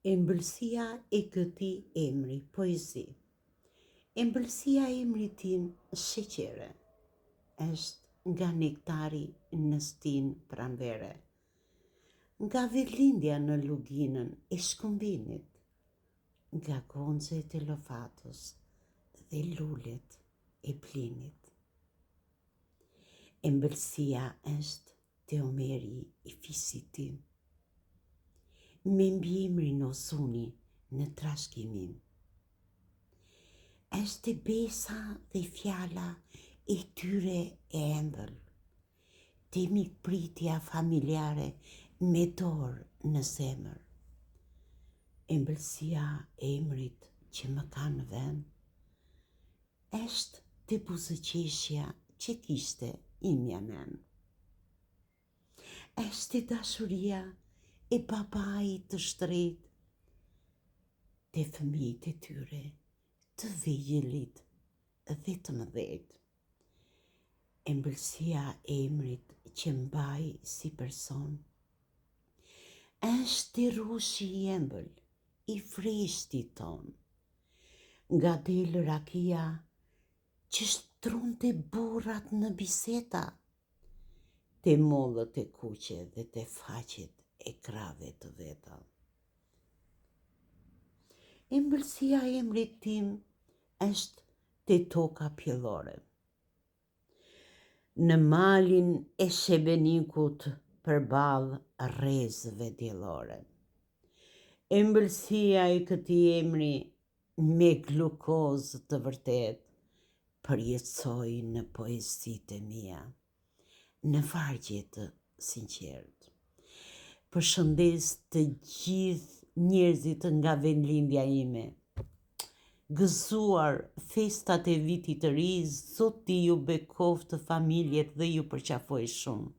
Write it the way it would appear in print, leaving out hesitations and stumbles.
Ëmbëlsia e këtij emri, poezi. Ëmbëlsia e emrit tim sheqere është nga nektari në stin pranvere, nga verlindja në luginën e shkëmbinit, nga gonxet e lofatës dhe lulet e plinit. Ëmbëlsia është te Omeri i fisit tim, me mbiemrin Ozuni në trashëgimim. Është besa dhe fjala e tyre e embël, te mikpritja familjare me dorë në zemër. Ëmbëlsia e emrit që më ka në vend, është te buzëqeshja që kishte imja nen. Është dashuria e babait të shtret te fëmijët e tyre, të vejëlit dhe të mëdhet. Ëmbëlsia e emrit që mbaj si person, është rushi i embël i freshtit ton, nga del rakia që shtronte burrat në biseta, te mollët e kuqe dhe te faqet e krave të veta. Ëmbëlsia e emrit tim është te toka pjellore, në malin e Shebenikut përballë rrezëve diellore. Ëmbëlsia e këtij emri me glukozë të vërtet përjetësoj në poezitë e mia, në vargje të sinqert. Përshëndes të gjithë njerëzit nga vendlindja ime. Gëzuar festat e vitit të ri, Zoti ju bekoftë familjet dhe ju përqafoj shumë.